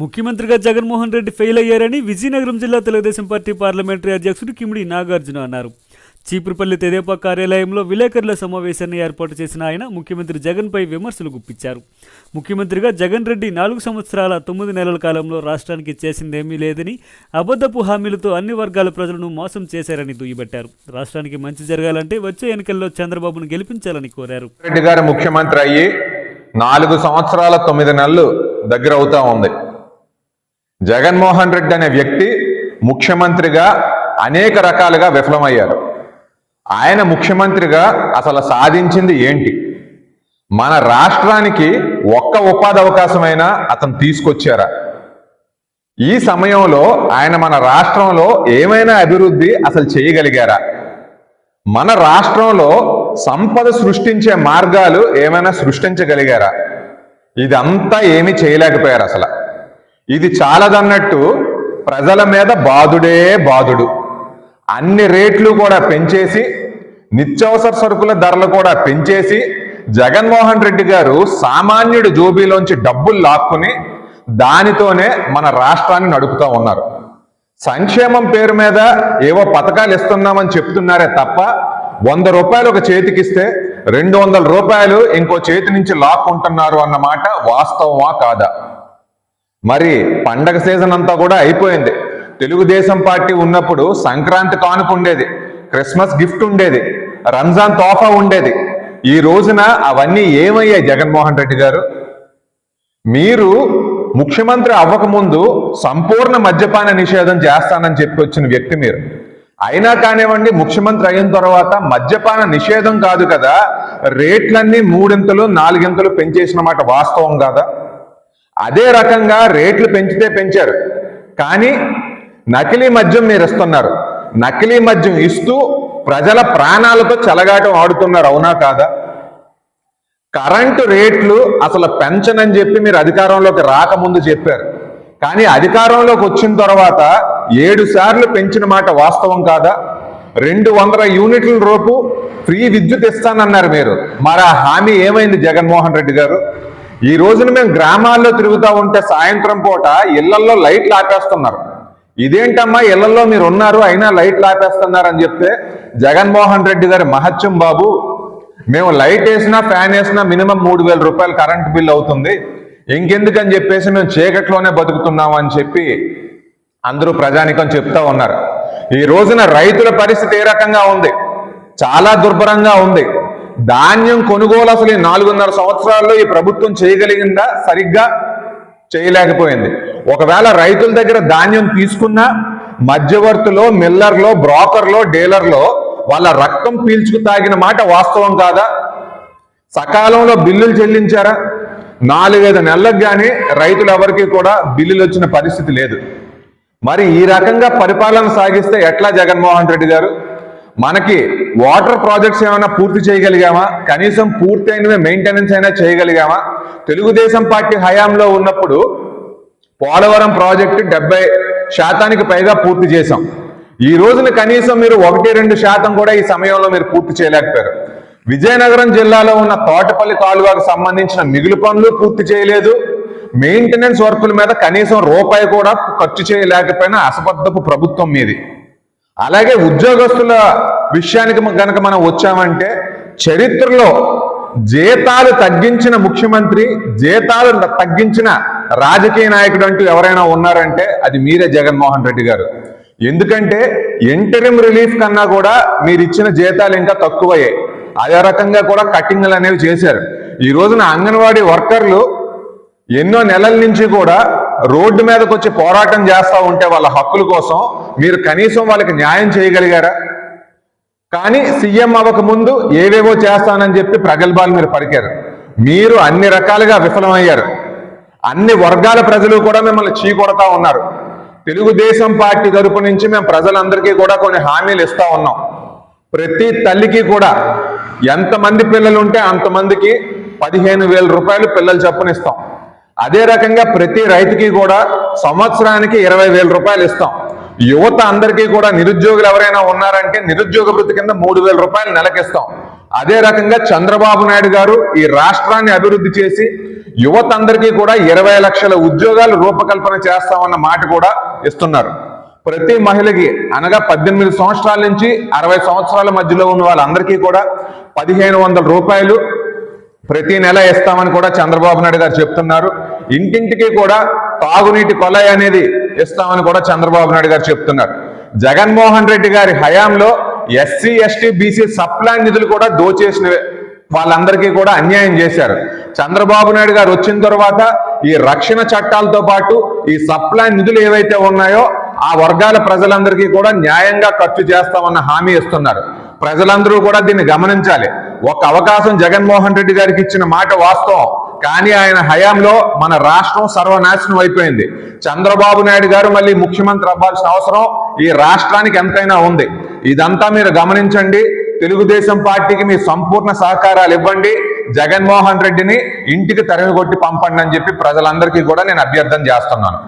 ముఖ్యమంత్రిగా జగన్మోహన్ రెడ్డి ఫెయిల్ అయ్యారని విజయనగరం జిల్లా తెలుగుదేశం పార్టీ పార్లమెంటరీ అధ్యక్షుడు కిమిడి నాగార్జున అన్నారు. చీపురుపల్లి తెదేపా కార్యాలయంలో విలేకరుల సమావేశాన్ని ఏర్పాటు చేసిన ఆయన ముఖ్యమంత్రి జగన్పై విమర్శలు గుప్పించారు. ముఖ్యమంత్రిగా జగన్ రెడ్డి 4 సంవత్సరాల 9 నెలల కాలంలో రాష్ట్రానికి చేసిందేమీ లేదని, అబద్ధపు హామీలతో అన్ని వర్గాల ప్రజలను మోసం చేశారని దుయ్యబట్టారు. రాష్ట్రానికి మంచి జరగాలంటే వచ్చే ఎన్నికల్లో చంద్రబాబును గెలిపించాలని కోరారు. రెడ్డి గారు ముఖ్యమంత్రి అయ్యి 4 సంవత్సరాల 9 నెలలు దగ్గర అవుతా ఉంది. జగన్మోహన్ రెడ్డి అనే వ్యక్తి ముఖ్యమంత్రిగా అనేక రకాలుగా విఫలమయ్యారు. ఆయన ముఖ్యమంత్రిగా అసలు సాధించింది ఏంటి? మన రాష్ట్రానికి ఒక్క ఉపాధి అవకాశమైనా అతను తీసుకొచ్చారా? ఈ సమయంలో ఆయన మన రాష్ట్రంలో ఏమైనా అభివృద్ధి అసలు చేయగలిగారా? మన రాష్ట్రంలో సంపద సృష్టించే మార్గాలు ఏమైనా సృష్టించగలిగారా? ఇదంతా ఏమీ చేయలేకపోయారు. అసలు ఇది చాలదన్నట్టు ప్రజల మీద బాధుడే బాధుడు. అన్ని రేట్లు కూడా పెంచేసి, నిత్యావసర సరుకుల ధరలు కూడా పెంచేసి, జగన్మోహన్ రెడ్డి గారు సామాన్యుడి జోబీలోంచి డబ్బులు లాక్కుని దానితోనే మన రాష్ట్రాన్ని నడుపుతూ ఉన్నారు. సంక్షేమం పేరు మీద ఏవో పథకాలు ఇస్తున్నామని చెప్తున్నారే తప్ప 100 రూపాయలు ఒక చేతికిస్తే 200 రూపాయలు ఇంకో చేతి నుంచి లాక్కుంటున్నారు అన్నమాట వాస్తవమా కాదా? మరి పండగ సీజన్ అంతా కూడా అయిపోయింది. తెలుగుదేశం పార్టీ ఉన్నప్పుడు సంక్రాంతి కానుక ఉండేది, క్రిస్మస్ గిఫ్ట్ ఉండేది, రంజాన్ తోఫా ఉండేది. ఈ రోజున అవన్నీ ఏమయ్యాయి? జగన్మోహన్ రెడ్డి గారు, మీరు ముఖ్యమంత్రి అవ్వకముందు సంపూర్ణ మద్యపాన నిషేధం చేస్తానని చెప్పి వచ్చిన వ్యక్తి మీరు. అయినా కానివ్వండి, ముఖ్యమంత్రి అయిన తర్వాత మద్యపాన నిషేధం కాదు కదా, రేట్లన్నీ 3 4 పెంచేసిన మాట వాస్తవం కాదా? అదే రకంగా రేట్లు పెంచితే పెంచారు, కానీ నకిలీ మద్యం మీరు ఇస్తున్నారు. నకిలీ మద్యం ఇస్తూ ప్రజల ప్రాణాలతో చెలగాటం ఆడుతున్నారు, అవునా కాదా? కరెంటు రేట్లు అసలు పెంచనని చెప్పి మీరు అధికారంలోకి రాకముందు చెప్పారు, కానీ అధికారంలోకి వచ్చిన తర్వాత 7 సార్లు పెంచిన మాట వాస్తవం కాదా? 200 యూనిట్ల రూపు ఫ్రీ విద్యుత్ ఇస్తానన్నారు మీరు. మరి ఆ హామీ ఏమైంది జగన్మోహన్ రెడ్డి గారు? ఈ రోజున మేము గ్రామాల్లో తిరుగుతూ ఉంటే సాయంత్రం పూట ఇళ్లల్లో లైట్లు ఆపేస్తున్నారు. ఇదేంటమ్మా, ఇళ్లలో మీరు ఉన్నారు అయినా లైట్లు ఆపేస్తున్నారు అని చెప్తే, జగన్మోహన్ రెడ్డి గారి మహత్యం బాబు, మేము లైట్ వేసినా ఫ్యాన్ వేసినా మినిమం 3000 రూపాయలు కరెంట్ బిల్ అవుతుంది, ఇంకెందుకని చెప్పేసి మేము చీకట్లోనే బతుకుతున్నాం అని చెప్పి అందరూ ప్రజానికం చెప్తా ఉన్నారు. ఈ రోజున రైతుల పరిస్థితి ఏ రకంగా ఉంది? చాలా దుర్భరంగా ఉంది. ధాన్యం కొనుగోలు అసలు 4.5 సంవత్సరాల్లో ఈ ప్రభుత్వం చేయగలిగిందా? సరిగ్గా చేయలేకపోయింది. ఒకవేళ రైతుల దగ్గర ధాన్యం తీసుకున్నా మధ్యవర్తులో, మిల్లర్లో, బ్రోకర్లో, డీలర్లో వాళ్ళ రక్తం పీల్చుకు తాగిన మాట వాస్తవం కాదా? సకాలంలో బిల్లులు చెల్లించారా? 4-5 నెలలకు కానీ రైతులు ఎవరికి కూడా బిల్లులు వచ్చిన పరిస్థితి లేదు. మరి ఈ రకంగా పరిపాలన సాగిస్తే ఎట్లా జగన్మోహన్ రెడ్డి గారు? మనకి వాటర్ ప్రాజెక్ట్స్ ఏమైనా పూర్తి చేయగలిగామా? కనీసం పూర్తయినవే మెయింటెనెన్స్ అయినా చేయగలిగామా? తెలుగుదేశం పార్టీ హయాంలో ఉన్నప్పుడు పోలవరం ప్రాజెక్టు 70% పైగా పూర్తి చేశాం. ఈ రోజున కనీసం మీరు 1-2% కూడా ఈ సమయంలో మీరు పూర్తి చేయలేకపోయారు. విజయనగరం జిల్లాలో ఉన్న తోటపల్లి కాలువకు సంబంధించిన మిగులు పనులు పూర్తి చేయలేదు. మెయింటెనెన్స్ వర్కుల మీద కనీసం రూపాయి కూడా ఖర్చు చేయలేకపోయినా అసబద్ధపు ప్రభుత్వం మీది. అలాగే ఉద్యోగస్తుల విషయానికి గనక మనం వచ్చామంటే, చరిత్రలో జీతాలు తగ్గించిన ముఖ్యమంత్రి, జీతాలు తగ్గించిన రాజకీయ నాయకుడు అంటూ ఎవరైనా ఉన్నారంటే అది మీరే జగన్మోహన్ రెడ్డి గారు. ఎందుకంటే ఇంటరిం రిలీఫ్ కన్నా కూడా మీరు ఇచ్చిన జీతాలు ఇంకా తక్కువయ్యాయి. అదే రకంగా కూడా కట్టింగ్లు అనేవి చేశారు. ఈ రోజున అంగన్వాడీ వర్కర్లు ఎన్నో నెలల నుంచి కూడా రోడ్డు మీదకి వచ్చి పోరాటం చేస్తూ ఉంటే వాళ్ళ హక్కుల కోసం మీరు కనీసం వాళ్ళకి న్యాయం చేయగలిగారా? కానీ సీఎం అవ్వక ముందు ఏవేవో చేస్తానని చెప్పి ప్రగల్భాలు మీరు పలికారు. మీరు అన్ని రకాలుగా విఫలమయ్యారు. అన్ని వర్గాల ప్రజలు కూడా మిమ్మల్ని చీకొడతా ఉన్నారు. తెలుగుదేశం పార్టీ తరపు నుంచి మేము ప్రజలందరికీ కూడా కొన్ని హామీలు ఇస్తా ఉన్నాం. ప్రతి తల్లికి కూడా ఎంతమంది పిల్లలు ఉంటే అంతమందికి 15,000 రూపాయలు పిల్లల చొప్పున ఇస్తాం. అదే రకంగా ప్రతి రైతుకి కూడా సంవత్సరానికి 20,000 రూపాయలు ఇస్తాం. యువత అందరికీ కూడా నిరుద్యోగులు ఎవరైనా ఉన్నారంటే నిరుద్యోగ వృత్తి కింద 3,000 రూపాయలు నెలకిస్తాం. అదే రకంగా చంద్రబాబు నాయుడు గారు ఈ రాష్ట్రాన్ని అభివృద్ధి చేసి యువత అందరికీ కూడా 20 లక్షల ఉద్యోగాలు రూపకల్పన చేస్తామన్న మాట కూడా ఇస్తున్నారు. ప్రతి మహిళకి అనగా 18 సంవత్సరాల నుంచి 60 సంవత్సరాల మధ్యలో ఉన్న వాళ్ళందరికీ కూడా 1500 రూపాయలు ప్రతి నెల ఇస్తామని కూడా చంద్రబాబు నాయుడు గారు చెప్తున్నారు. ఇంటింటికి కూడా తాగునీటి కొలాయి అనేది ఇస్తామని కూడా చంద్రబాబు నాయుడు గారు చెప్తున్నారు. జగన్మోహన్ రెడ్డి గారి హయాంలో ఎస్సీ ఎస్టీ బీసీ సప్లాన్ నిధులు కూడా దోచేసిన వాళ్ళందరికీ కూడా అన్యాయం చేశారు. చంద్రబాబు నాయుడు గారు వచ్చిన తర్వాత ఈ రక్షణ చట్టాలతో పాటు ఈ సప్లాన్ నిధులు ఏవైతే ఉన్నాయో ఆ వర్గాల ప్రజలందరికీ కూడా న్యాయంగా ఖర్చు చేస్తామన్న హామీ ఇస్తున్నారు. ప్రజలందరూ కూడా దీన్ని గమనించాలి. ఒక అవకాశం జగన్మోహన్ రెడ్డి గారికి ఇచ్చిన మాట వాస్తవం, కానీ ఆయన హయాంలో మన రాష్ట్రం సర్వనాశనం అయిపోయింది. చంద్రబాబు నాయుడు గారు మళ్ళీ ముఖ్యమంత్రి అవ్వాల్సిన అవసరం ఈ రాష్ట్రానికి ఎంతైనా ఉంది. ఇదంతా మీరు గమనించండి. తెలుగుదేశం పార్టీకి మీ సంపూర్ణ సహకారాలు ఇవ్వండి. జగన్మోహన్ రెడ్డిని ఇంటికి తరిమి కొట్టి పంపండి అని చెప్పి ప్రజలందరికీ కూడా నేను అభ్యర్థన చేస్తున్నాను.